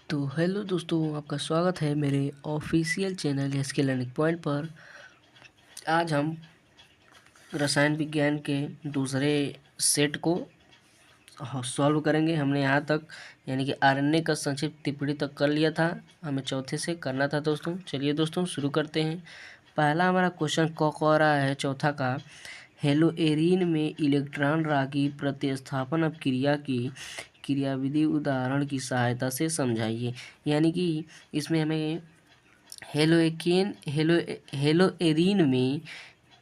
तो हेलो दोस्तों, आपका स्वागत है मेरे official channel SK learning point पर। आज हम रसायन विज्ञान के दूसरे सेट को सॉल्व करेंगे। हमने यहाँ तक यानी कि आरएनए का संक्षिप्त टिप्पणी तक कर लिया था, हमें चौथे से करना था दोस्तों। चलिए दोस्तों शुरू करते हैं। पहला हमारा क्वेश्चन क रहा है चौथा का, हेलोएरीन में इलेक्ट्रॉन रागी प्रतिस्थापन अपक्रिया की क्रियाविधि उदाहरण की सहायता से समझाइए। यानी कि इसमें हमें हेलोएरीन में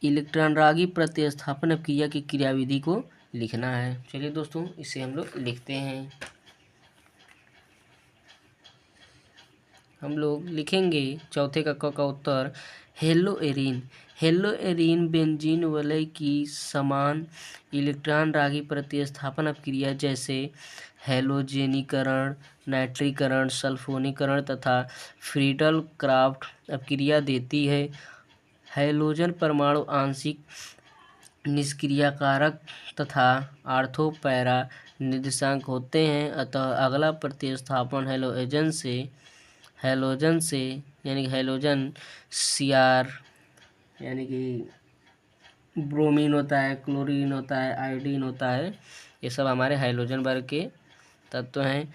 इलेक्ट्रॉन रागी प्रतिस्थापन अपक्रिया की क्रियाविधि को लिखना है। चलिए दोस्तों इसे हम लोग लिखते हैं। हम लोग लिखेंगे चौथे का उत्तर हेलोएरीन बेंजीन वलय की समान इलेक्ट्रॉन रागी प्रतिस्थापन अपक्रिया जैसे हैलोजेनीकरण, नाइट्रीकरण, सल्फोनीकरण तथा फ्रीडल क्राफ्ट अपक्रिया देती है। हैलोजन परमाणु आंशिक निष्क्रियकारक तथा ऑर्थो पैरा निर्देशांक होते हैं। अतः अगला प्रतिस्थापन हैलोजन से यानी कि हैलोजन Cr यानी कि ब्रोमीन होता है, क्लोरीन होता है, आयोडीन होता है, ये सब हमारे हाइड्रोजन वर्ग के तत्व हैं।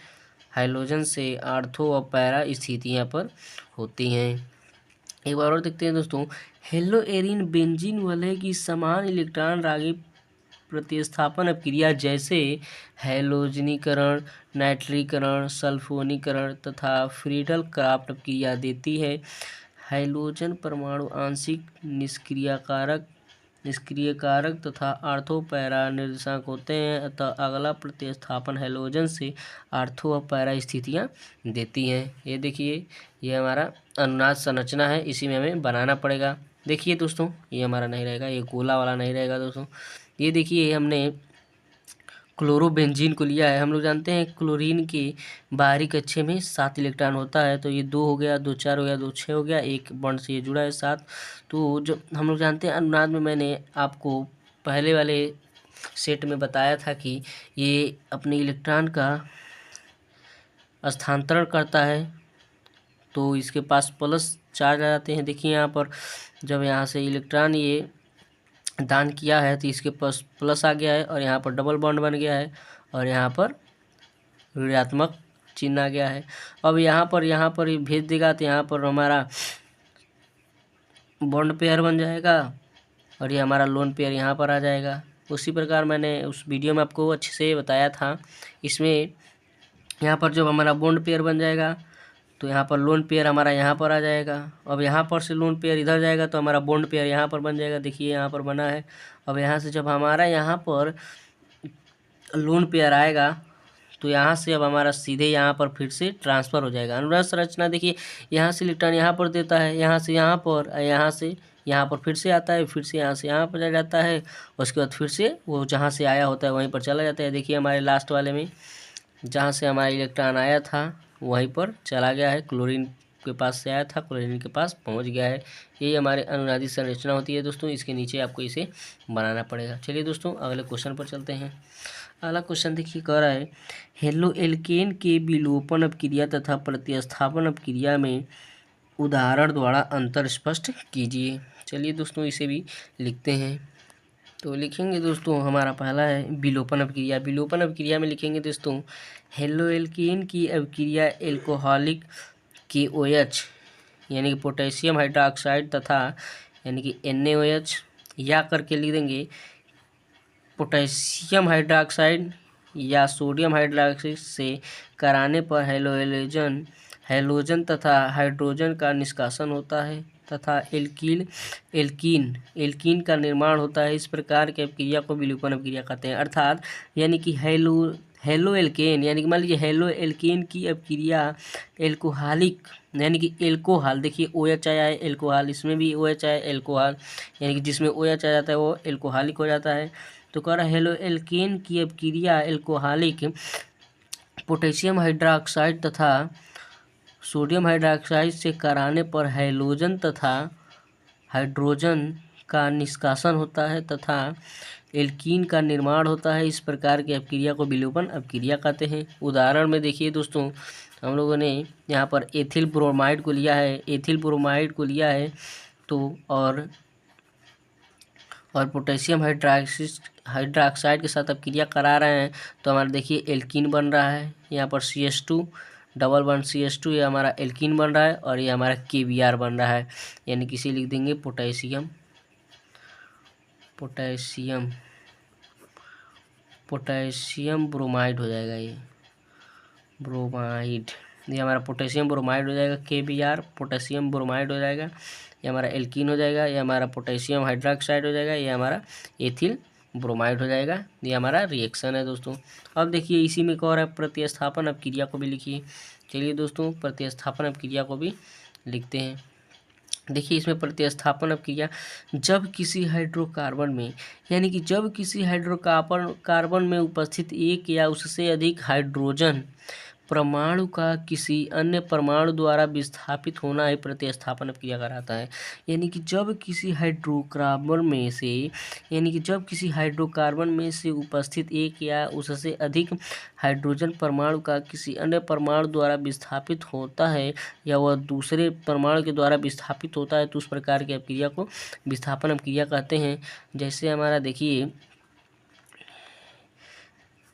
हाइड्रोजन से ऑर्थो और पैरा स्थितियाँ पर होती हैं। एक बार और देखते हैं दोस्तों, हेलोएरीन बेंजीन वलय की समान इलेक्ट्रॉन रागी प्रतिस्थापन अपक्रिया जैसे हैलोजनीकरण, नाइट्रीकरण, सल्फोनीकरण तथा फ्रीडल क्राफ्ट अपक्रिया देती है। हैलोजन परमाणु आंशिक निष्क्रियकारक तथा ऑर्थो पैरा निर्देशांक होते हैं। अतः अगला प्रतिस्थापन हैलोजन से ऑर्थो और पैरा स्थितियाँ देती हैं। ये देखिए, ये हमारा अनुनाद संरचना है, इसी में हमें बनाना पड़ेगा। देखिए दोस्तों, ये हमारा नहीं रहेगा, ये गोला वाला नहीं रहेगा दोस्तों। ये देखिए, हमने क्लोरोबेंजीन को लिया है। हम लोग जानते हैं क्लोरीन के बाहरी कक्षे में 7 इलेक्ट्रॉन होता है, तो ये 2 हो गया, 2 4 हो गया, 2 6 हो गया, एक बॉन्ड से ये जुड़ा है 7। तो जब हम लोग जानते हैं अनुनाद में, मैंने आपको पहले वाले सेट में बताया था कि ये अपने इलेक्ट्रॉन का स्थानांतरण करता है, तो इसके पास प्लस चार्ज आ जाते हैं। देखिए यहाँ पर जब यहाँ से इलेक्ट्रॉन ये दान किया है तो इसके पास प्लस आ गया है और यहाँ पर डबल बॉन्ड बन गया है और यहाँ पर ऋणात्मक चिन्ह आ गया है। अब यहाँ पर ये भेज देगा तो यहाँ पर हमारा बॉन्ड पेयर बन जाएगा और ये हमारा लोन पेयर यहाँ पर आ जाएगा। उसी प्रकार मैंने उस वीडियो में आपको अच्छे से बताया था। इसमें यहाँ पर जब हमारा बॉन्ड पेयर बन जाएगा तो यहाँ पर लोन पेयर हमारा यहाँ पर आ जाएगा। अब यहाँ पर से लोन पेयर इधर जाएगा तो हमारा बॉन्ड पेयर यहाँ पर बन जाएगा। देखिए यहाँ पर बना है। अब यहाँ से जब हमारा यहाँ पर लोन पेयर आएगा तो यहाँ से अब हमारा सीधे यहाँ पर फिर से ट्रांसफ़र हो जाएगा। अनुनाद संरचना देखिए, यहाँ से इलेक्ट्रॉन यहाँ पर देता है, यहाँ से यहाँ पर, यहाँ से यहाँ पर फिर से आता है, फिर से यहाँ से यहाँ पर जा जाता है, उसके बाद फिर से वो जहाँ से आया होता है वहीं पर चला जाता है। देखिए हमारे लास्ट वाले में जहाँ से हमारा इलेक्ट्रॉन आया था वहीं पर चला गया है, क्लोरीन के पास से आया था, क्लोरीन के पास पहुंच गया है। यही हमारे अनुनादी संरचना होती है दोस्तों। इसके नीचे आपको इसे बनाना पड़ेगा। चलिए दोस्तों अगले क्वेश्चन पर चलते हैं। अगला क्वेश्चन देखिए, कह रहा है हेलोएल्केन के विलोपन अपक्रिया तथा प्रतिस्थापन अपक्रिया में उदाहरण द्वारा अंतर स्पष्ट कीजिए। चलिए दोस्तों इसे भी लिखते हैं। तो लिखेंगे दोस्तों, हमारा पहला है विलोपन अपक्रिया। विलोपन अपक्रिया में लिखेंगे दोस्तों, हेलोएल्केन की अपक्रिया एल्कोहलिक KOH यानी कि पोटेशियम हाइड्रोक्साइड तथा यानी कि NaOH या करके लिख देंगे पोटेशियम हाइड्रोक्साइड या सोडियम हाइड्रोक्साइड से कराने पर हैलोजन तथा हाइड्रोजन का निष्कासन होता है तथा एल्कीन का निर्माण होता है। इस प्रकार की अपक्रिया को विलोपन अपक्रिया कहते हैं। अर्थात यानी कि हेलोएल्केन यानी कि मान लीजिए हेलोएल्केन की अपक्रिया एल्कोहलिक यानी कि एल्कोहल, देखिए OH आया है एल्कोहल, इसमें भी OH आया है एल्कोहल, यानी कि जिसमें OH आ जाता है वो एल्कोहलिक हो जाता है। तो कह रहा है हेलोएल्केन की अपक्रिया एल्कोहलिक पोटेशियम हाइड्रोक्साइड तथा सोडियम हाइड्रोक्साइड से कराने पर हैलोजन तथा हाइड्रोजन का निष्कासन होता है तथा एल्कीन का निर्माण होता है। इस प्रकार की अपक्रिया को विलोपन अपक्रिया कहते हैं। उदाहरण में देखिए दोस्तों, हम लोगों ने यहाँ पर एथिल ब्रोमाइड को लिया है, तो और पोटेशियम हाइड्रोक्साइड के साथ अपक्रिया करा रहे हैं, तो हमारा देखिए एल्कीन बन रहा है। यहाँ पर CH2 डबल बॉन्ड CH2, ये हमारा एल्कीन बन रहा है और ये हमारा KBr बन रहा है, यानी किसी लिख देंगे पोटेशियम ब्रोमाइड हो जाएगा, ये ब्रोमाइड, ये हमारा पोटेशियम ब्रोमाइड हो जाएगा। KBr पोटेशियम ब्रोमाइड हो जाएगा, ये हमारा एल्कीन हो जाएगा। ये हमारा पोटेशियम हाइड्रोक्साइड हो जाएगा, ये हमारा एथिल ब्रोमाइड हो जाएगा। ये हमारा रिएक्शन है दोस्तों। अब देखिए इसी में एक और है प्रतिस्थापन अपक्रिया को भी लिखिए। चलिए दोस्तों प्रतिस्थापन अपक्रिया को भी लिखते हैं। देखिए इसमें प्रतिस्थापन अपक्रिया, जब किसी हाइड्रोकार्बन में, यानी कि जब किसी हाइड्रोकार्बन में उपस्थित एक या उससे अधिक हाइड्रोजन परमाणु का किसी अन्य परमाणु द्वारा विस्थापित होना ही प्रतिस्थापन अपक्रिया कहलाता है। यानी कि जब किसी हाइड्रोकार्बन में से उपस्थित एक या उससे अधिक हाइड्रोजन परमाणु का किसी अन्य परमाणु द्वारा विस्थापित होता है या वह दूसरे परमाणु के द्वारा विस्थापित होता है, तो उस प्रकार की अपक्रिया को विस्थापन अपक्रिया कहते हैं। जैसे हमारा देखिए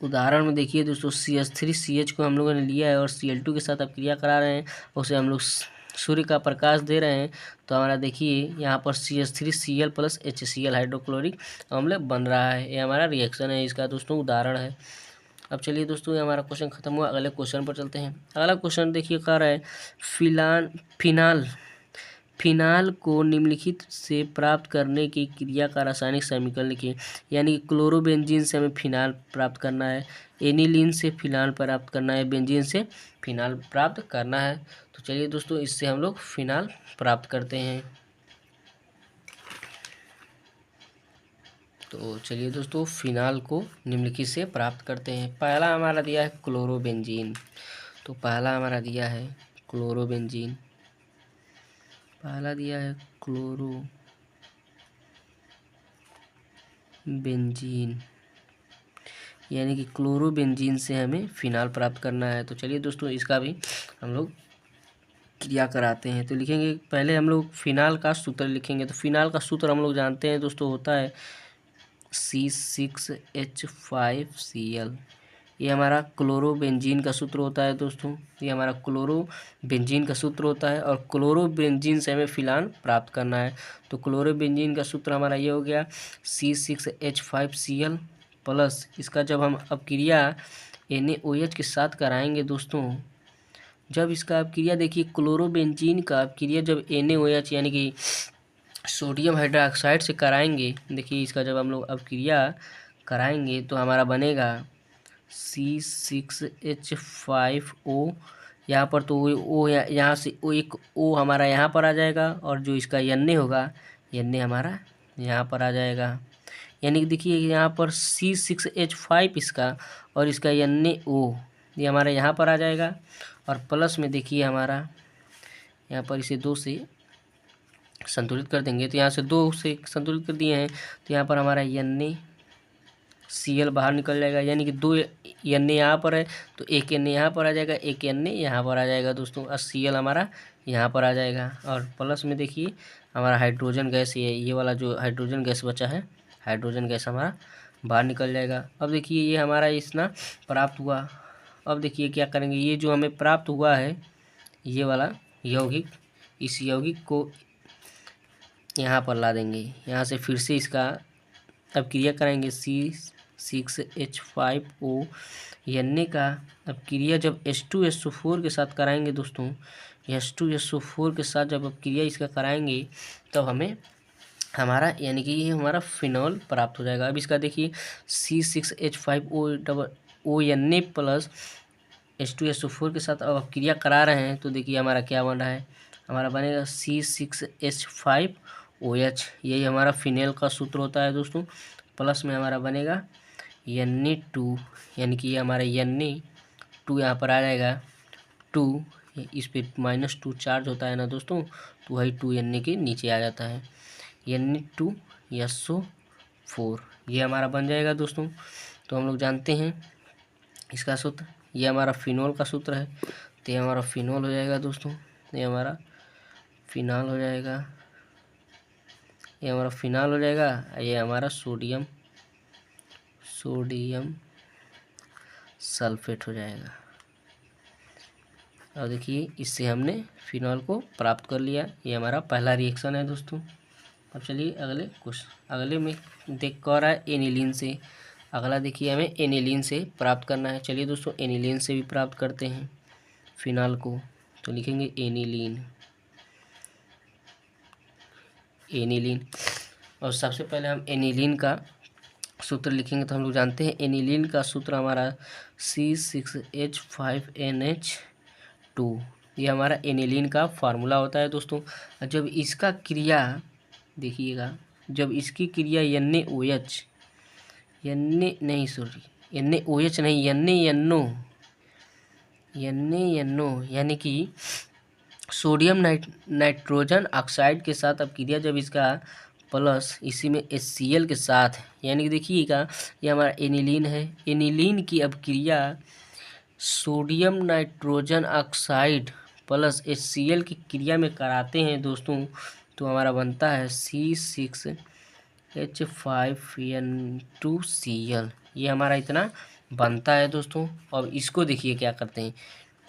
उदाहरण में देखिए दोस्तों, CH3CH को हम लोगों ने लिया है और Cl2 के साथ अपक्रिया करा रहे हैं, उसे हम लोग सूर्य का प्रकाश दे रहे हैं, तो हमारा देखिए यहाँ पर CH3Cl प्लस HCl हाइड्रोक्लोरिक अम्ल बन रहा है। ये हमारा रिएक्शन है, इसका दोस्तों उदाहरण है। अब चलिए दोस्तों ये हमारा क्वेश्चन खत्म हुआ, अगले क्वेश्चन पर चलते हैं। अगला क्वेश्चन देखिए कह रहा है फिनाल को निम्नलिखित से प्राप्त करने की क्रिया का रासायनिक समीकरण लिखिए। यानी क्लोरोबेंजीन से हमें फिनाल प्राप्त करना है, एनिलीन से फिनाल प्राप्त करना है, बेंजीन से फिनाल प्राप्त करना है। तो चलिए दोस्तों इससे हम लोग फिनाल प्राप्त करते हैं। तो चलिए दोस्तों फिनाल को निम्नलिखित से प्राप्त करते हैं। पहला हमारा दिया है क्लोरोबेंजीन, तो पहला हमारा दिया है क्लोरोबेंजीन, यानी कि क्लोरोबेंजीन से हमें फिनाल प्राप्त करना है। तो चलिए दोस्तों इसका भी हम लोग क्रिया कराते हैं। तो लिखेंगे, पहले हम लोग फिनाल का सूत्र लिखेंगे। तो फिनाल का सूत्र हम लोग जानते हैं दोस्तों, होता है C6H5Cl। ये हमारा क्लोरोबेंजीन का सूत्र होता है दोस्तों, ये हमारा क्लोरोबेंजीन का सूत्र होता है और क्लोरोबेंजीन से हमें फिनाल प्राप्त करना है। तो क्लोरोबेंजीन का सूत्र हमारा ये हो गया C6H5Cl प्लस, इसका जब हम अपक्रिया NaOH के साथ कराएंगे दोस्तों, जब इसका अपक्रिया देखिए क्लोरोबेंजीन का अपक्रिया जब NaOH यानी कि सोडियम हाइड्रोक्साइड से कराएंगे, देखिए इसका जब हम लोग अपक्रिया कराएंगे तो हमारा बनेगा C6H5O। यहाँ पर तो O यहाँ से एक O हमारा यहाँ पर आ जाएगा और जो इसका Na होगा, Na हमारा यहाँ पर आ जाएगा। यानी कि देखिए यहाँ पर C6H5 इसका और इसका NaO ये हमारा यहाँ पर आ जाएगा और प्लस में देखिए हमारा यहाँ पर इसे 2 से संतुलित कर देंगे। तो यहाँ से 2 से संतुलित कर दिए हैं, तो यहाँ पर हमारा NaCl बाहर निकल जाएगा। यानी कि 2 Na यहाँ पर है तो एक Na यहाँ पर आ जाएगा, एक Na यहाँ पर आ जाएगा दोस्तों, और Cl हमारा यहाँ पर आ जाएगा। और प्लस में देखिए हमारा हाइड्रोजन गैस, ये वाला जो हाइड्रोजन गैस बचा है, हाइड्रोजन गैस हमारा बाहर निकल जाएगा। अब देखिए ये हमारा इतना प्राप्त हुआ। अब देखिए क्या करेंगे, ये जो हमें प्राप्त हुआ है ये वाला यौगिक, इस यौगिक को यहाँ पर ला देंगे। यहाँ से फिर से इसका अपक्रिया कराएंगे C6H5O। Na का अपक्रिया जब H2SO4 के साथ कराएंगे दोस्तों, H2SO4 के साथ जब अपक्रिया इसका कराएंगे तब हमें हमारा यानी कि ये हमारा फिनॉल प्राप्त हो जाएगा। अब इसका देखिए C6H5O Na प्लस H2SO4 के साथ अब अपक्रिया करा रहे हैं, तो देखिए हमारा क्या बन रहा है, हमारा बनेगा C6H5OH। यही हमारा फिनेल का सूत्र होता है दोस्तों। प्लस में हमारा बनेगा Na2, यानी कि ये हमारा Na2 यहाँ पर आ जाएगा। 2 इस पे -2 चार्ज होता है ना दोस्तों, तो वही 2 Na के नीचे आ जाता है। Na2SO4 ये हमारा बन जाएगा दोस्तों। तो हम लोग जानते हैं इसका सूत्र, ये हमारा फिनॉल का सूत्र है, तो ये हमारा फिनॉल हो जाएगा दोस्तों। ये हमारा फिनॉल हो जाएगा, ये हमारा फिनॉल हो जाएगा। ये हमारा सोडियम सल्फेट हो जाएगा। और देखिए इससे हमने फिनॉल को प्राप्त कर लिया। ये हमारा पहला रिएक्शन है दोस्तों। अब चलिए अगले में देख कर रहा है एनिलीन से। अगला देखिए हमें एनिलीन से प्राप्त करना है। चलिए दोस्तों एनिलीन से भी प्राप्त करते हैं फिनॉल को। तो लिखेंगे एनिलीन। और सबसे पहले हम एनिलीन का सूत्र लिखेंगे। तो हम लोग जानते हैं एनिलीन का सूत्र हमारा C6H5NH2। ये हमारा एनिलीन का फार्मूला होता है दोस्तों। जब इसका क्रिया देखिएगा, जब इसकी क्रिया NaOH NaNO यानी कि सोडियम नाइट्रोजन ऑक्साइड के साथ अब क्रिया जब इसका प्लस इसी में HCl के साथ, यानी कि देखिएगा ये हमारा एनिलीन है। एनिलीन की अब क्रिया sodium nitrogen oxide plus HCl की क्रिया में कराते हैं दोस्तों, तो हमारा बनता है C6H5N2Cl। ये हमारा इतना बनता है दोस्तों। अब इसको देखिए क्या करते हैं,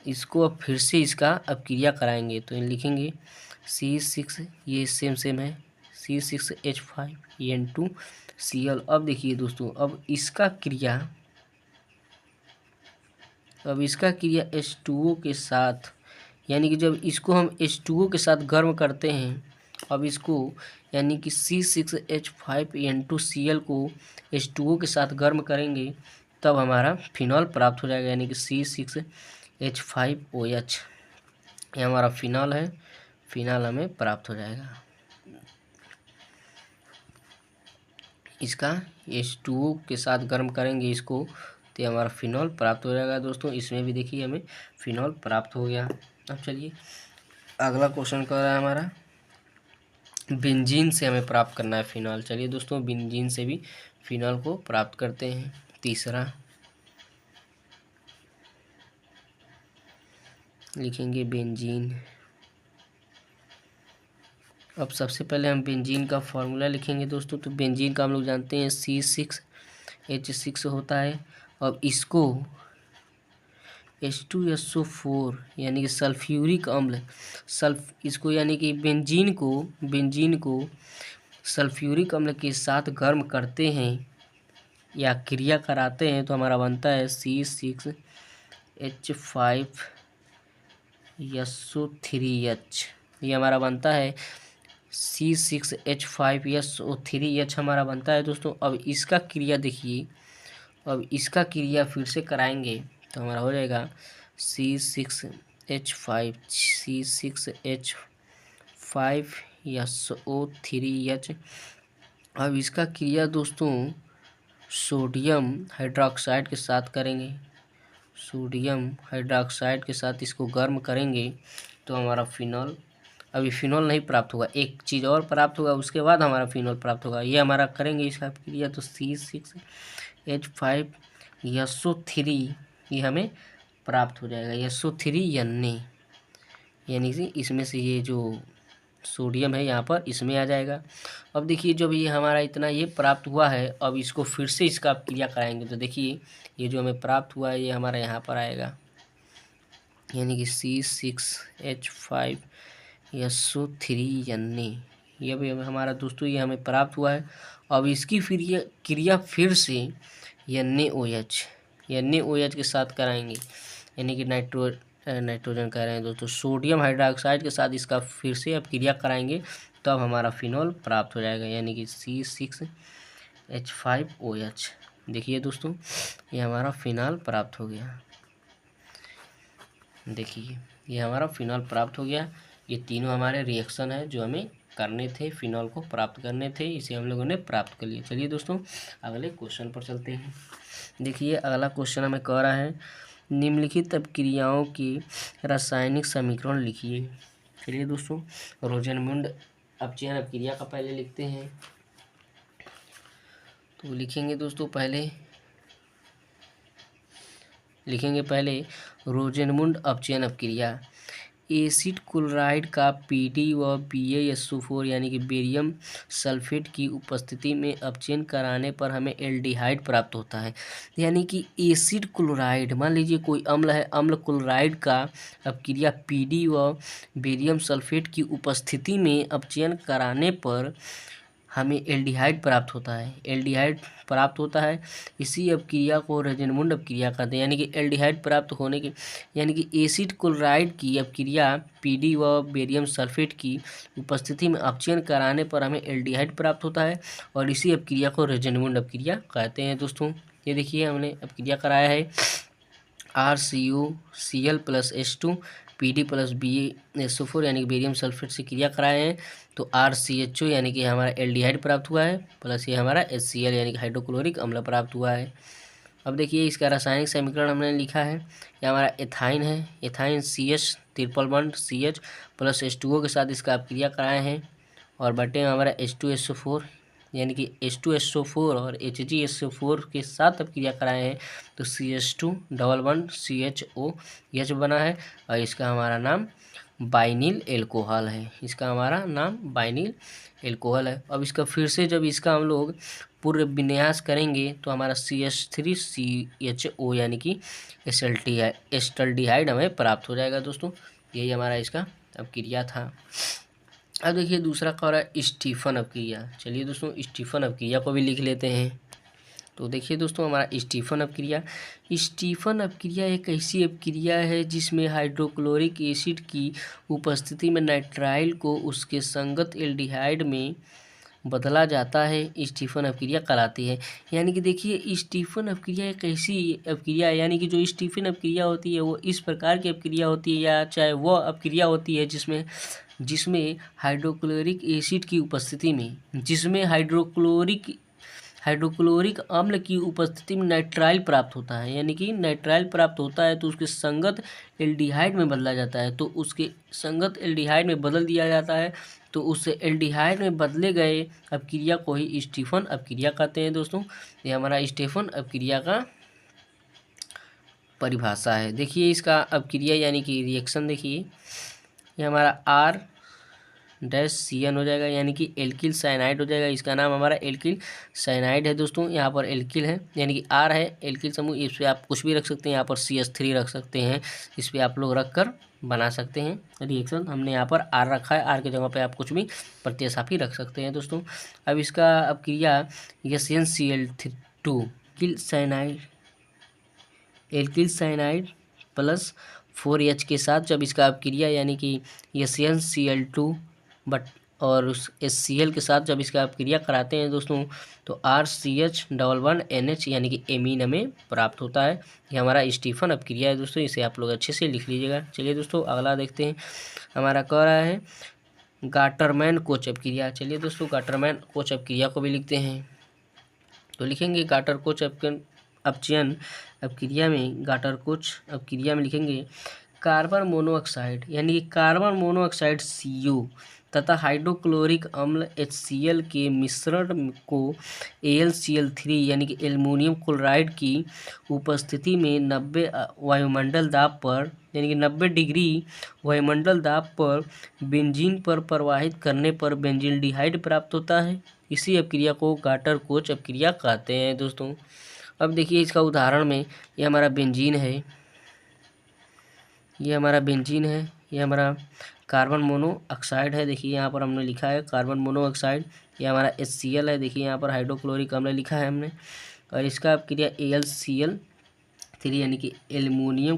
इसको अब फिर से इसका अब क्रिया कराएंगे। तो लिखेंगे C6, ये सेम है C6H5N2Cl। अब देखिए दोस्तों अब इसका क्रिया H2O के साथ, यानी कि जब इसको हम H2O के साथ गर्म करते हैं, अब इसको यानी कि C6H5N2Cl को H2O के साथ गर्म करेंगे, तब हमारा फिनॉल प्राप्त हो जाएगा, यानी कि C6H5OH। ये हमारा फिनॉल है, फिनॉल हमें प्राप्त हो जाएगा। इसका H2O के साथ गर्म करेंगे इसको, तो हमारा फिनॉल प्राप्त हो जाएगा दोस्तों। इसमें भी देखिए हमें फिनॉल प्राप्त हो गया। अब चलिए अगला क्वेश्चन कर रहा है हमारा बेंजीन से हमें प्राप्त करना है फिनॉल। चलिए दोस्तों बेंजीन से भी फिनॉल को प्राप्त करते हैं। तीसरा लिखेंगे बेंजीन। अब सबसे पहले हम बेंजीन का फॉर्मूला लिखेंगे दोस्तों। तो बेंजीन का हम लोग जानते हैं C6H6 होता है। अब इसको H2SO4 यानी कि सल्फ्यूरिक अम्ल इसको यानी कि बेंजीन को सल्फ्यूरिक अम्ल के साथ गर्म करते हैं या क्रिया कराते हैं, तो हमारा बनता है C6H5SO3H। ये हमारा बनता है C6H5SO3H हमारा बनता है दोस्तों। अब इसका क्रिया देखिए, अब इसका क्रिया फिर से कराएंगे तो हमारा हो जाएगा C6H5SO3H। अब इसका क्रिया दोस्तों सोडियम हाइड्रोक्साइड के साथ करेंगे। सोडियम हाइड्रोक्साइड के साथ इसको गर्म करेंगे, तो हमारा फिनॉल, अभी फिनॉल नहीं प्राप्त होगा, एक चीज़ और प्राप्त होगा, उसके बाद हमारा फिनॉल प्राप्त होगा। ये हमारा करेंगे इसका क्रिया, तो C6H5SO3 ये हमें प्राप्त हो जाएगा। SO3Na, यानी कि इसमें से ये जो सोडियम है यहाँ पर इसमें आ जाएगा। अब देखिए जब ये हमारा इतना ये प्राप्त हुआ है, अब इसको फिर से इसका क्रिया कराएंगे, तो देखिए ये जो हमें प्राप्त हुआ है ये हमारा यहाँ पर आएगा, यानी कि C6H5SO3Na। ये भी हमारा दोस्तों ये हमें प्राप्त हुआ है। अब इसकी फिर ये क्रिया फिर से NaOH के साथ कराएंगे, यानी कि नाइट्रोजन कह रहे हैं दोस्तों, सोडियम हाइड्रोक्साइड के साथ इसका फिर से अब क्रिया कराएंगे, तब हमारा फिनॉल प्राप्त हो जाएगा, यानी कि C6H5OH। देखिए दोस्तों ये हमारा फिनॉल प्राप्त हो गया। देखिए ये हमारा फिनॉल प्राप्त हो गया। ये तीनों हमारे रिएक्शन है जो हमें करने थे, फिनॉल को प्राप्त करने थे, इसे हम लोगों ने प्राप्त कर लिया। चलिए दोस्तों अगले क्वेश्चन पर चलते हैं। देखिए अगला क्वेश्चन हमें कह रहा है निम्नलिखित अपक्रियाओं की रासायनिक समीकरण लिखिए। चलिए दोस्तों रोज़नमुंड अपचयन अपक्रिया का पहले लिखते हैं। तो लिखेंगे दोस्तों, पहले रोज़ेनमुंड अपचयन अपक्रिया। एसिड क्लोराइड का पीडी व BaSO4 यानी कि बेरियम सल्फेट की उपस्थिति में अपचयन कराने पर हमें एल्डिहाइड प्राप्त होता है। यानी कि एसिड क्लोराइड, मान लीजिए कोई अम्ल है, अम्ल क्लोराइड का अपक्रिया पीडी व बेरियम सल्फेट की उपस्थिति में अपचयन कराने पर हमें एल्डिहाइड प्राप्त होता है। इसी अपक्रिया को रोज़ेनमुंड अपक्रिया कहते हैं। यानी कि एल्डिहाइड प्राप्त होने के, यानी कि एसिड क्लोराइड की अपक्रिया पीडी व बेरियम सल्फेट की उपस्थिति में अपचयन कराने पर हमें एल्डिहाइड प्राप्त होता है और इसी अपक्रिया को रोज़ेनमुंड अपक्रिया कहते हैं। दोस्तों ये देखिए, हमने अपक्रिया कराया है RCOCl + H2 PD + BaSO4 यानी कि बेरियम सल्फेट से क्रिया कराए हैं। तो RCHO यानी कि हमारा एल्डिहाइड प्राप्त हुआ है, प्लस ये हमारा HCl यानी कि हाइड्रोक्लोरिक अम्ल प्राप्त हुआ है। अब देखिए इसका रासायनिक समीकरण हमने लिखा है। ये हमारा एथाइन है, ethyne CH triple bond CH + H2O के साथ इसका अपक्रिया कराए हैं और बटे हमारा H2SO4 यानी कि H2SO4 और HgSO4 के साथ अपक्रिया कराए हैं। तो CH2 डबल बॉन्ड CHOH बना है और इसका हमारा नाम बाइनिल एल्कोहल है। अब इसका फिर से जब इसका हम लोग पूर्व विन्यास करेंगे तो हमारा CH3CHO यानी कि एस्टल्डिहाइड हमें प्राप्त हो जाएगा। दोस्तों यही हमारा इसका अपक्रिया था। अब देखिए दूसरा क्या हो रहा है, स्टीफन अपक्रिया। चलिए दोस्तों स्टीफन अपक्रिया को भी लिख लेते हैं। तो देखिए दोस्तों, हमारा स्टीफन अपक्रिया एक ऐसी अपक्रिया है जिसमें हाइड्रोक्लोरिक एसिड की उपस्थिति में नाइट्राइल को उसके संगत एल्डिहाइड में बदला जाता है। स्टीफन अपक्रिया कहलाती है। यानी कि देखिए स्टीफन अपक्रिया एक ऐसी अपक्रिया है, यानी कि जो स्टीफन अपक्रिया होती है वो इस प्रकार की अपक्रिया होती है, या चाहे वह अपक्रिया होती है जिसमें हाइड्रोक्लोरिक एसिड की उपस्थिति में, जिसमें हाइड्रोक्लोरिक अम्ल की उपस्थिति में नाइट्राइल प्राप्त होता है। यानी कि नाइट्राइल प्राप्त होता है तो उसके संगत एल्डिहाइड में बदला जाता है। तो उसके संगत एल्डिहाइड में बदल दिया जाता है, तो उससे एल्डिहाइड में बदले गए अपक्रिया को ही स्टीफन अपक्रिया कहते हैं। दोस्तों ये हमारा स्टीफन अपक्रिया का परिभाषा है। देखिए इसका अपक्रिया यानी कि रिएक्शन देखिए, ये हमारा R-CN हो जाएगा, यानी कि एल्किल साइनाइड हो जाएगा। इसका नाम हमारा एल्किल साइनाइड है। दोस्तों यहाँ पर एल्किल है, यानी कि R है एल्किल समूह, इस पर आप कुछ भी रख सकते हैं। यहाँ पर CH3 रख सकते हैं, इस पर आप लोग रख कर बना सकते हैं रिएक्शन। हमने यहाँ पर R रखा है, R की जगह पे आप कुछ भी प्रतिस्थापी रख सकते हैं। दोस्तों अब इसका अपक्रिया SnCl2 एल्किल साइनाइड + 4H के साथ जब इसका अपक्रिया यानी कि SnCl2 और उस HCl के साथ जब इसका अपक्रिया कराते हैं दोस्तों, तो RCH डबल बॉन्ड NH यानी कि एमीन हमें प्राप्त होता है। ये हमारा स्टीफन अपक्रिया है। दोस्तों इसे आप लोग अच्छे से लिख लीजिएगा। चलिए दोस्तों अगला देखते हैं, हमारा कह रहा है गाटरमैन कोच अपक्रिया। चलिए दोस्तों गाटरमैन कोच अपक्रिया को भी लिखते हैं। तो लिखेंगे गाटर कोच अपचयन अपक्रिया में, गाटर कोच अपक्रिया में लिखेंगे कार्बन मोनोऑक्साइड यानी कि कार्बन मोनोऑक्साइड CO तथा हाइड्रोक्लोरिक अम्ल HCl के मिश्रण को AlCl3 यानी कि एल्युमिनियम क्लोराइड की उपस्थिति में 90 वायुमंडल दाब पर यानी कि 90 डिग्री वायुमंडल दाब पर बेंजीन पर प्रवाहित करने पर बेंजील्डिहाइड प्राप्त होता है। इसी अपक्रिया को गाटर कोच अपक्रिया कहते हैं। दोस्तों अब देखिए इसका उदाहरण में, ये हमारा बेंजीन है, ये हमारा कार्बन मोनोऑक्साइड है। देखिए यहाँ पर हमने लिखा है कार्बन मोनोऑक्साइड। ये हमारा HCl है, देखिए यहाँ पर हाइड्रोक्लोरिक अम्ल लिखा है हमने, और इसका अपक्रिया AlCl3 यानी कि एल्युमिनियम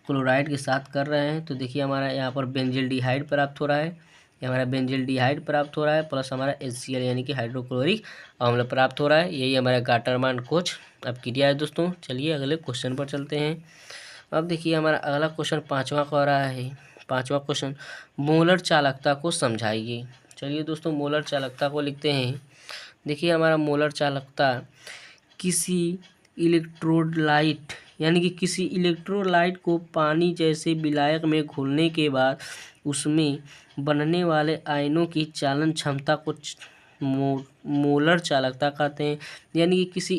क्लोराइड के साथ कर रहे हैं। तो देखिए हमारा यहाँ पर बेंजील्डिहाइड प्राप्त हो रहा है, ये हमारा बेंजील्डिहाइड प्राप्त हो रहा है, प्लस हमारा HCl यानी कि हाइड्रोक्लोरिक अम्ल प्राप्त हो रहा है। यही हमारा गाटरमैन कोच अपक्रिया है। दोस्तों चलिए अगले क्वेश्चन पर चलते हैं। अब देखिए हमारा अगला क्वेश्चन पाँचवा कह रहा है, पाँचवा क्वेश्चन मोलर चालकता को समझाइए। चलिए दोस्तों मोलर चालकता को लिखते हैं। देखिए हमारा मोलर चालकता किसी इलेक्ट्रोलाइट यानी कि किसी इलेक्ट्रोलाइट को पानी जैसे विलायक में घोलने के बाद उसमें बनने वाले आयनों की चालन क्षमता को मोलर चालकता कहते हैं। यानी कि किसी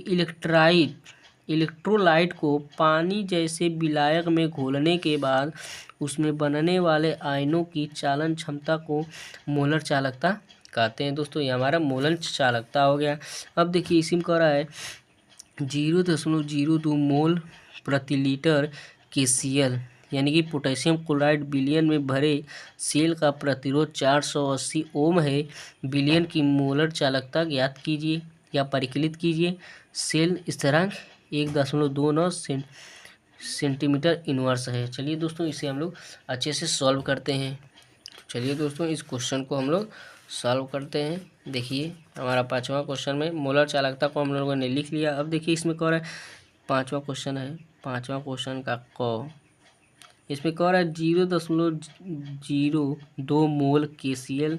इलेक्ट्रोलाइट को पानी जैसे विलायक में घोलने के बाद उसमें बनने वाले आयनों की चालन क्षमता को मोलर चालकता कहते हैं। दोस्तों ये हमारा मोलर चालकता हो गया। अब देखिए इसी में कह रहा है 0.02 मोल प्रति लीटर KCl यानी कि पोटेशियम क्लोराइड बिलियन में भरे सेल का प्रतिरोध 480 ओम है। बिलियन की मोलर चालकता ज्ञात कीजिए या परिकलित कीजिए। सेल स्थिरांक 1.29 सेंटीमीटर इनवर्स है। चलिए दोस्तों इसे हम लोग अच्छे से सॉल्व करते हैं। चलिए दोस्तों इस क्वेश्चन को हम लोग सॉल्व करते हैं। देखिए हमारा 5वां क्वेश्चन में मोलर चालकता को हम लोगों ने लिख लिया। अब देखिए इसमें कह रहा है 5वां क्वेश्चन है, 5वां क्वेश्चन का क इसमें कह रहा है 0.02 मोल KCl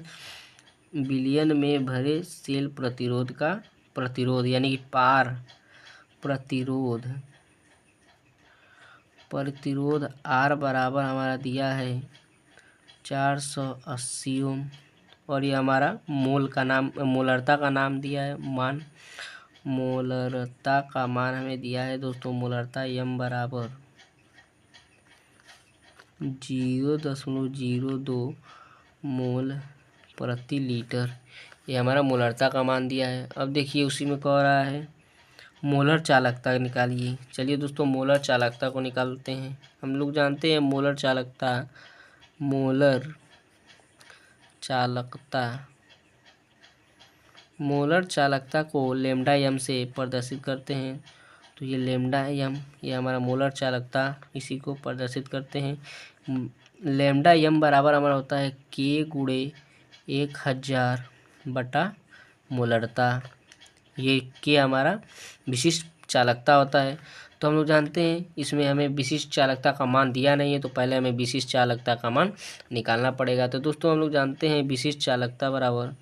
बिलियन में भरे सेल प्रतिरोध का प्रतिरोध यानी कि प्रतिरोध R बराबर हमारा दिया है 480 ओम और ये हमारा मोलरता का नाम दिया है मोलरता का मान हमें दिया है दोस्तों। मोलरता M बराबर 0.02 मोल प्रति लीटर, ये हमारा मोलरता का मान दिया है। अब देखिए उसी में कह रहा है मोलर चालकता निकालिए। चलिए दोस्तों मोलर चालकता को निकालते हैं। हम लोग जानते हैं मोलर चालकता को लैम्डा m से प्रदर्शित करते हैं। तो ये लैम्डा m ये हमारा मोलर चालकता इसी को प्रदर्शित करते हैं। लैम्डा m बराबर हमारा होता है K × 1000 बटा मोलरता। ये K हमारा विशिष्ट चालकता होता है। तो हम लोग जानते हैं इसमें हमें विशिष्ट चालकता का मान दिया नहीं है, तो पहले हमें विशिष्ट चालकता का मान निकालना पड़ेगा। तो दोस्तों हम लोग जानते हैं विशिष्ट चालकता बराबर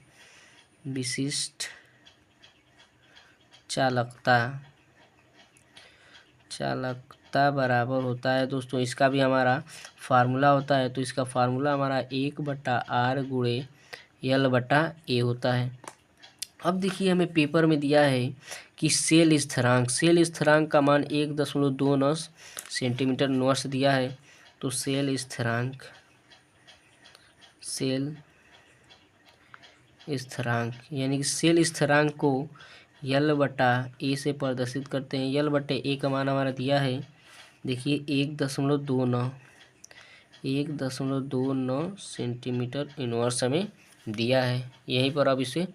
विशिष्ट चालकता बराबर होता है दोस्तों, इसका भी हमारा फार्मूला होता है। तो इसका फार्मूला हमारा 1/R × L/A होता है। अब देखिए हमें पेपर में दिया है कि सेल स्थिरांक का मान 1.29 सेंटीमीटर इनवर्स दिया है। तो सेल स्थिरांक यानी कि सेल स्थिरांक को L/A से प्रदर्शित करते हैं। L/A का मान हमारा दिया है देखिए 1.29 सेंटीमीटर इनवर्स हमें दिया है। यहीं पर अब इसे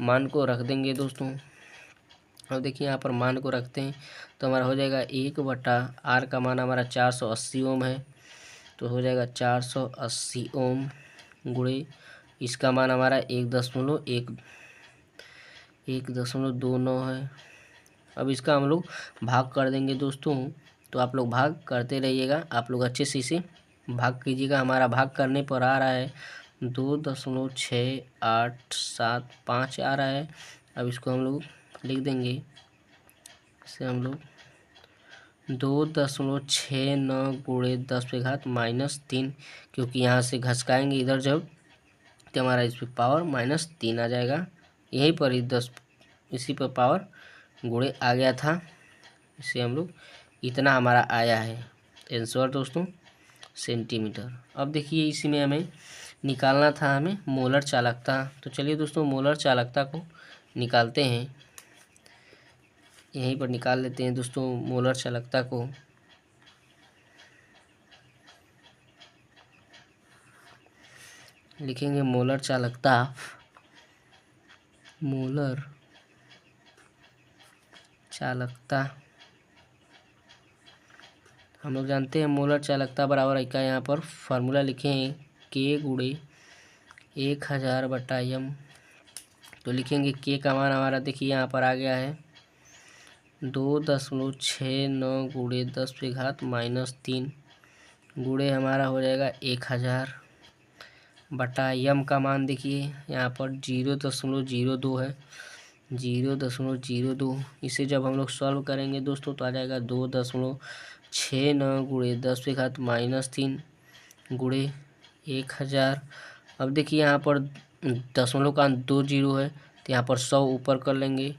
मान को रख देंगे दोस्तों। अब देखिए यहाँ पर मान को रखते हैं तो हमारा हो जाएगा 1/R का मान हमारा 480 ओम है। तो हो जाएगा 480 ओम गुणे इसका मान हमारा 1.29 है। अब इसका हम लोग भाग कर देंगे दोस्तों। तो आप लोग भाग करते रहिएगा, आप लोग अच्छे से इसे भाग कीजिएगा। हमारा भाग करने पर आ रहा है 2.6875 आ रहा है। अब इसको हम लोग लिख देंगे, इसे हम लोग 2.69 × 10⁻³ क्योंकि यहाँ से घसकाएंगे इधर जब तो हमारा इस पर पावर -3 आ जाएगा। यहीं पर ही इसी पर पावर गुणे आ गया था, इसे हम लोग इतना हमारा आया है आंसर दोस्तों सेंटीमीटर। अब देखिए इसी में हमें निकालना था हमें मोलर चालकता। तो चलिए दोस्तों मोलर चालकता को निकालते हैं, यहीं पर निकाल लेते हैं दोस्तों मोलर चालकता को। लिखेंगे मोलर चालकता हम लोग जानते हैं मोलर चालकता बराबर का यहाँ पर फार्मूला लिखे हैं K × 1000/m। तो लिखेंगे K का मान हमारा देखिए यहाँ पर आ गया है 2.69 × 10⁻³ गुणे हमारा हो जाएगा 1000/m का मान देखिए यहाँ पर 0.02 है। 0.02। इसे जब हम लोग सॉल्व करेंगे दोस्तों तो आ जाएगा 2.69 गुणे 10⁻³ गुणे 1000। अब देखिए यहाँ पर दशमलव का अंक 2 जीरो है तो यहाँ पर 100 ऊपर कर लेंगे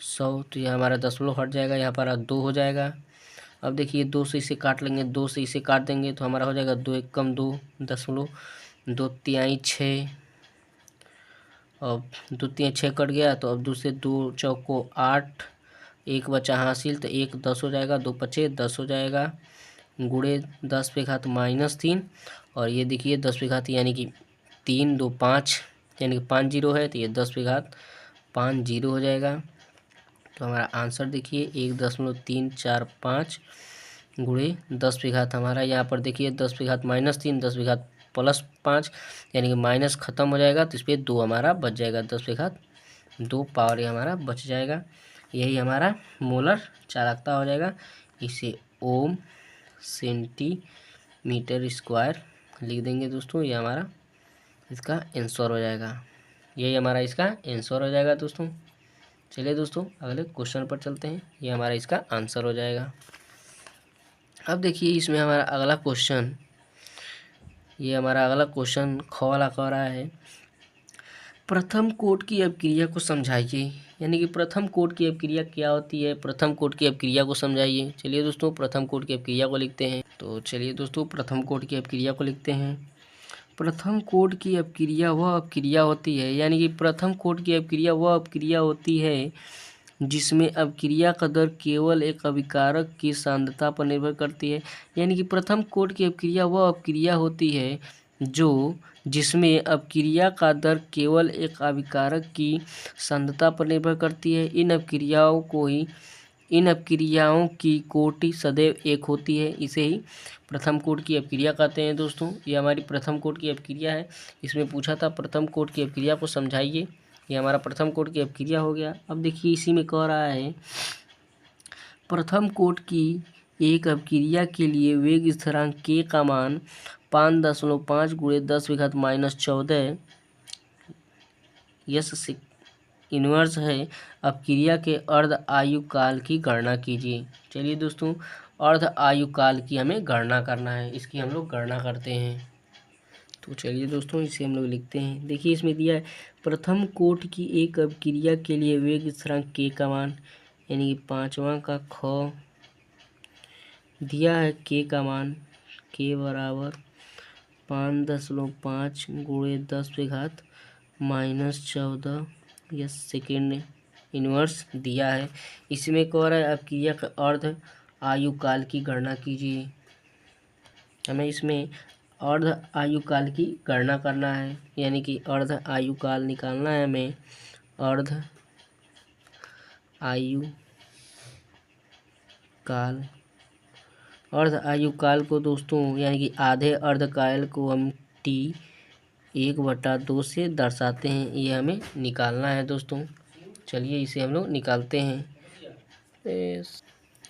100, तो ये हमारा दशमलव हट जाएगा, यहाँ पर 2 हो जाएगा। अब देखिए 2 से इसे काट लेंगे, 2 से इसे काट देंगे तो हमारा हो जाएगा 2 एकम 2 दशमलव 2 तिहाई 6। अब 2 तिहाई 6 कट गया तो अब दूसरे 2 चौको 8, एक बचा हासिल तो 1 10 हो जाएगा, 2 पचे 10 हो जाएगा गुणे 10⁻³ और ये देखिए 10⁻³ यानी कि 3 2 5 यानी कि 5 जीरो है तो ये 10⁻5 हो जाएगा। तो हमारा आंसर देखिए 1.345 गुणे 10⁻, हमारा यहाँ पर देखिए 10⁻−3 10⁻+5 यानी कि माइनस ख़त्म हो जाएगा तो इस पर 2 हमारा बच जाएगा, 10⁻2 पावर ये हमारा बच जाएगा। यही हमारा मोलर चालकता हो जाएगा। इसे ओम सेंटीमीटर स्क्वायर लिख देंगे दोस्तों, ये हमारा इसका आंसर हो जाएगा। यही हमारा इसका आंसर हो जाएगा दोस्तों। चलिए दोस्तों अगले क्वेश्चन पर चलते हैं, ये हमारा इसका आंसर हो जाएगा। अब देखिए इसमें हमारा अगला क्वेश्चन, ये हमारा अगला क्वेश्चन ख वाला कह रहा है प्रथम कोट की अपक्रिया को समझाइए। यानी कि प्रथम कोट की अपक्रिया क्या होती है, प्रथम कोट की अपक्रिया को समझाइए। चलिए दोस्तों प्रथम कोट की अपक्रिया को लिखते हैं। तो चलिए दोस्तों प्रथम कोट की अपक्रिया को लिखते हैं। प्रथम कोट की अपक्रिया वह अपक्रिया होती है, यानी कि प्रथम कोट की अपक्रिया वह अपक्रिया होती है जिसमें अपक्रिया का दर केवल एक अभिकारक की सांद्रता पर निर्भर करती है। यानी कि प्रथम कोट की अपक्रिया वह अपक्रिया होती है जिसमें अपक्रिया का दर केवल एक अभिकारक की सांद्रता पर निर्भर करती है। इन अपक्रियाओं की कोटि सदैव एक होती है, इसे ही प्रथम कोट की अपक्रिया कहते हैं दोस्तों। ये हमारी प्रथम कोट की अपक्रिया है। इसमें पूछा था प्रथम कोट की अपक्रिया को समझाइए, ये हमारा प्रथम कोट की अपक्रिया हो गया। अब देखिए इसी में कह रहा है प्रथम कोट की एक अपक्रिया के लिए वेग स्थिरांक k का मान 5.5 गुणे 10⁻14 यस इनवर्स है। अपक्रिया के अर्ध आयुकाल की गणना कीजिए। चलिए दोस्तों अर्ध आयुकाल की हमें गणना करना है, इसकी हम लोग गणना करते हैं। तो चलिए दोस्तों इसे हम लोग लिखते हैं। देखिए इसमें दिया है प्रथम कोट की एक अपक्रिया के लिए वेग स्थिरांक k का मान, यानी कि 5वां का ख दिया है k का मान, k बराबर 5.5 गुणे 10⁻14 यह सेकेंड इनवर्स दिया है। इसमें कह रहा है अपक्रिया का अर्ध आयुकाल की गणना कीजिए। हमें इसमें अर्ध आयुकाल की गणना करना है, यानी कि अर्ध आयुकाल निकालना है हमें। अर्ध आयुकाल को दोस्तों यानी कि आधे अर्धकाल को हम T1/2 से दर्शाते हैं, ये हमें निकालना है दोस्तों। चलिए इसे हम लोग निकालते हैं।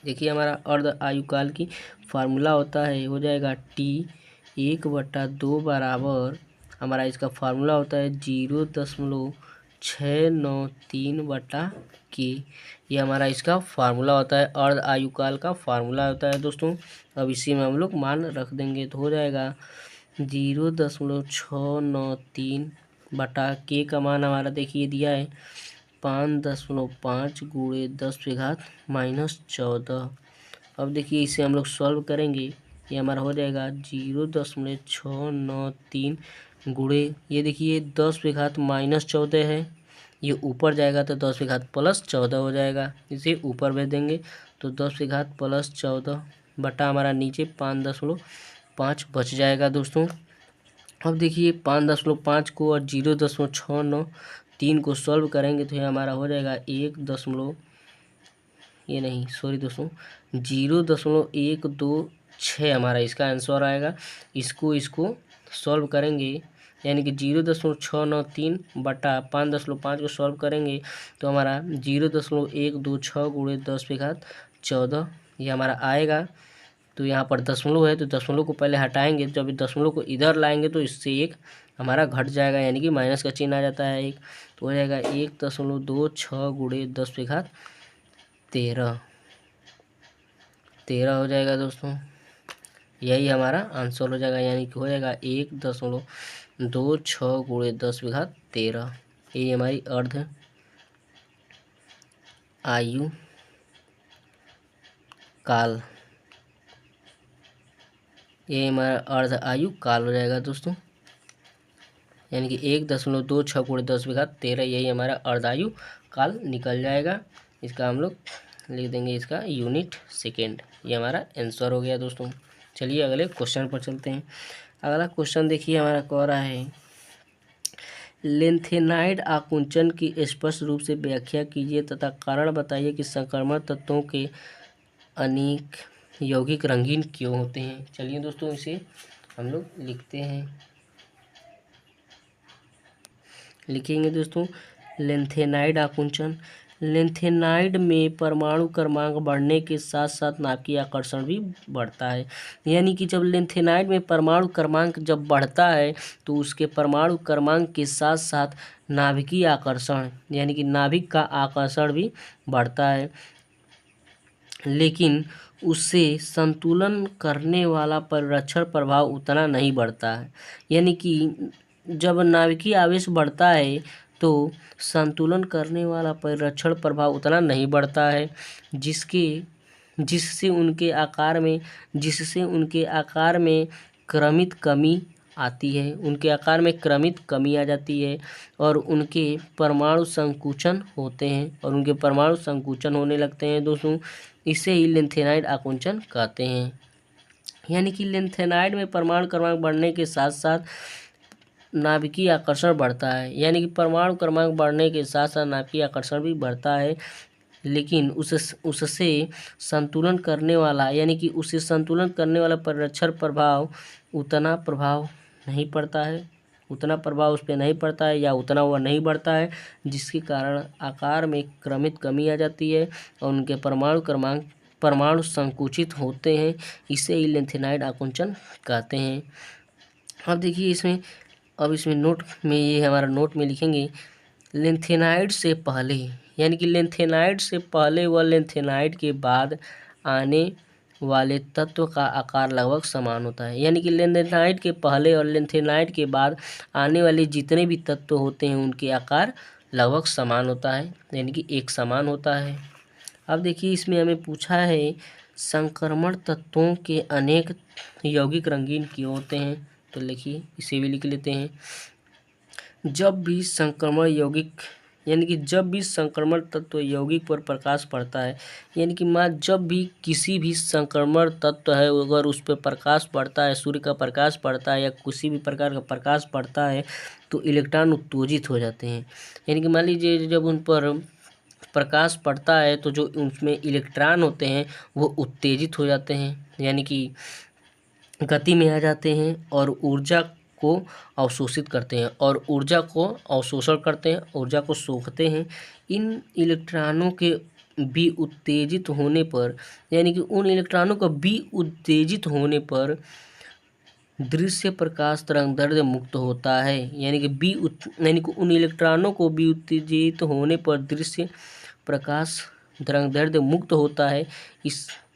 देखिए हमारा अर्ध आयुकाल की फार्मूला होता है, हो जाएगा T1/2 बराबर हमारा इसका फार्मूला होता है 0.693/K। ये हमारा इसका फार्मूला होता है, अर्ध आयुकाल का फार्मूला होता है दोस्तों। अब इसी में हम लोग मान रख देंगे तो हो जाएगा 0.693/K का मान हमारा देखिए दिया है 5.5 गुणे 10⁻14। अब देखिए इसे हम लोग सॉल्व करेंगे, ये हमारा हो जाएगा 0.693 गुणे, ये देखिए 10⁻14 है, ये ऊपर जाएगा तो 10⁻+14 हो जाएगा। इसे ऊपर भेज देंगे तो 10⁻+14 बटा हमारा नीचे 5.5 बच जाएगा दोस्तों। अब देखिए 5.5 को और 0.693 को सॉल्व करेंगे तो ये हमारा हो जाएगा 0.126 हमारा इसका आंसर आएगा। इसको सॉल्व करेंगे यानी कि 0.693 बटा 5.5 को सॉल्व करेंगे तो हमारा 0.126 गुणे 10⁻14 ये हमारा आएगा। तो यहाँ पर दशमलव है तो दशमलव को पहले हटाएंगे, जब दशमलव को इधर लाएंगे तो इससे एक हमारा घट जाएगा, यानी कि माइनस का चिन्ह आ जाता है एक, तो हो जाएगा 1.26 गुणे 10⁻13 13 हो जाएगा दोस्तों। यही हमारा आंसर हो जाएगा, यानी कि हो जाएगा 1.26 गुणे 10⁻13। ये हमारी अर्ध आयु काल, ये हमारा अर्ध आयु काल हो जाएगा दोस्तों, यानी कि 1.26 गुणे 10⁻13 यही हमारा अर्धायु काल निकल जाएगा। इसका हम लोग लिख देंगे इसका यूनिट सेकेंड। ये हमारा आंसर हो गया दोस्तों। चलिए अगले क्वेश्चन पर चलते हैं। अगला क्वेश्चन देखिए हमारा कह रहा है, लेंथेनाइड आकुंचन की स्पष्ट रूप से व्याख्या कीजिए तथा कारण बताइए कि संक्रमण तत्वों के अनेक यौगिक रंगीन क्यों होते हैं। चलिए दोस्तों इसे हम लोग लिखते हैं, लिखेंगे दोस्तों लेंथेनाइड आकुंचन। लेंथेनाइड में परमाणु क्रमांक बढ़ने के साथ साथ नाभिकीय आकर्षण भी बढ़ता है, यानी कि जब लेंथेनाइड में परमाणु क्रमांक जब बढ़ता है तो उसके परमाणु क्रमांक के साथ साथ नाभिकीय आकर्षण यानी कि नाभिक का आकर्षण भी बढ़ता है, लेकिन उससे संतुलन करने वाला परिरक्षण प्रभाव उतना नहीं बढ़ता है। यानी कि जब नाभिकीय आवेश बढ़ता है तो संतुलन करने वाला परिरक्षण प्रभाव उतना नहीं बढ़ता है, जिससे उनके आकार में क्रमित कमी आती है, उनके आकार में क्रमित कमी आ जाती है और उनके परमाणु संकुचन होते हैं और उनके परमाणु संकुचन होने लगते हैं दोस्तों। इसे ही लेंथेनाइड आकुंचन कहते हैं। यानी कि लेंथेनाइड में परमाणु क्रमांक बढ़ने के साथ साथ नाभिकीय आकर्षण बढ़ता है, यानी कि परमाणु क्रमांक बढ़ने के साथ साथ नाभिकीय आकर्षण भी बढ़ता है, लेकिन उससे संतुलन करने वाला परिरक्षण प्रभाव उतना प्रभाव नहीं पड़ता है, उतना प्रभाव उस पर नहीं पड़ता है या उतना वह नहीं बढ़ता है, जिसके कारण आकार में क्रमित कमी आ जाती है और उनके परमाणु संकुचित होते हैं। इसे ही लेंथेनाइड आकुंचन कहते हैं। अब देखिए इसमें नोट में, ये हमारा नोट में लिखेंगे लेंथेनाइड से पहले, यानी कि लेंथेनाइड से पहले व लेंथेनाइड के बाद आने वाले तत्व का आकार लगभग समान होता है। यानी कि लेंथेनाइड के पहले और लेंथेनाइड के बाद आने वाले जितने भी तत्व होते हैं उनके आकार लगभग समान होता है, यानी कि एक समान होता है। अब देखिए इसमें हमें पूछा है संक्रमण तत्वों के अनेक यौगिक रंगीन क्यों होते हैं, तो लिखिए इसे भी लिख लेते हैं। जब भी संक्रमण तत्व यौगिक पर प्रकाश पड़ता है, यानी कि जब भी किसी भी संक्रमण तत्व है अगर उस पर प्रकाश पड़ता है, सूर्य का प्रकाश पड़ता है या किसी भी प्रकार का प्रकाश पड़ता है तो इलेक्ट्रॉन उत्तेजित हो जाते हैं। यानी कि मान लीजिए जब उन पर प्रकाश पड़ता है तो जो उसमें इलेक्ट्रॉन होते हैं वो उत्तेजित हो जाते हैं, यानी कि गति में आ जाते हैं और ऊर्जा को अवशोषित करते हैं और ऊर्जा को अवशोषण करते हैं, ऊर्जा को सोखते हैं। इन इलेक्ट्रॉनों के भी उत्तेजित होने पर, यानी कि उन इलेक्ट्रॉनों का भी उत्तेजित होने पर दृश्य प्रकाश तरंगदैर्ध्य मुक्त होता है। यानी कि उन इलेक्ट्रॉनों को भी उत्तेजित होने पर दृश्य प्रकाश तरंगदैर्ध्य मुक्त होता है।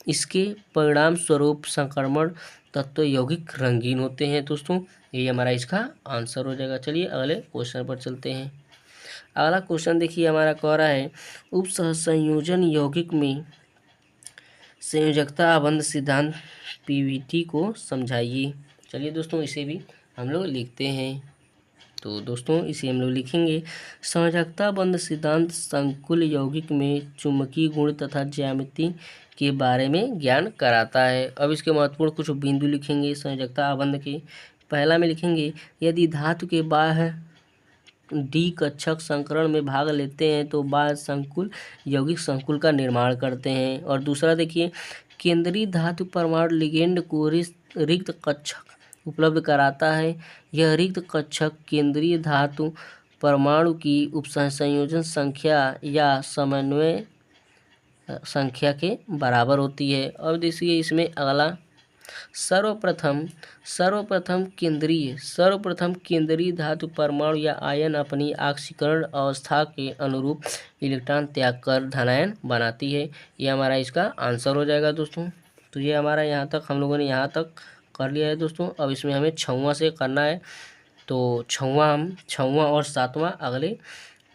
इसके परिणाम स्वरूप संक्रमण तत्व यौगिक रंगीन होते हैं दोस्तों। ये हमारा इसका आंसर हो जाएगा। चलिए अगले क्वेश्चन पर चलते हैं। अगला क्वेश्चन देखिए हमारा कह रहा है उपसहसंयोजन यौगिक में संयोजकता आबंध सिद्धांत पीवीटी को समझाइए। चलिए दोस्तों इसे भी हम लोग लिखते हैं। तो दोस्तों इसे हम लोग लिखेंगे संयोजकता बंध सिद्धांत संकुल यौगिक में चुंबकीय गुण तथा ज्यामिति के बारे में ज्ञान कराता है। अब इसके महत्वपूर्ण कुछ बिंदु लिखेंगे संयोजकता आबंध के। पहला में लिखेंगे यदि धातु के बाह्य डी कक्षक संकरण में भाग लेते हैं तो बाह्य संकुल यौगिक संकुल का निर्माण करते हैं। और दूसरा देखिए केंद्रीय धातु परमाणु लिगेंड को रिक्त कक्षक उपलब्ध कराता है। यह रिक्त कक्षक केंद्रीय धातु परमाणु की उपसंयोजन संख्या या समन्वय संख्या के बराबर होती है। अब देखिए इसमें अगला सर्वप्रथम केंद्रीय धातु परमाणु या आयन अपनी ऑक्सीकरण अवस्था के अनुरूप इलेक्ट्रॉन त्याग कर धनायन बनाती है। ये हमारा इसका आंसर हो जाएगा दोस्तों। तो ये हमारा यहाँ तक हम लोगों ने यहाँ तक कर लिया है दोस्तों। अब इसमें हमें 6वां से करना है, तो 6वां और 7वां अगले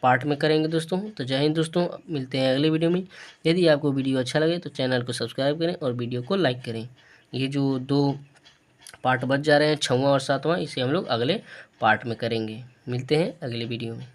पार्ट में करेंगे दोस्तों। तो जय हिंद दोस्तों, मिलते हैं अगले वीडियो में। यदि आपको वीडियो अच्छा लगे तो चैनल को सब्सक्राइब करें और वीडियो को लाइक करें। ये जो 2 पार्ट बच जा रहे हैं 6वां और 7वां, इसे हम लोग अगले पार्ट में करेंगे। मिलते हैं अगले वीडियो में।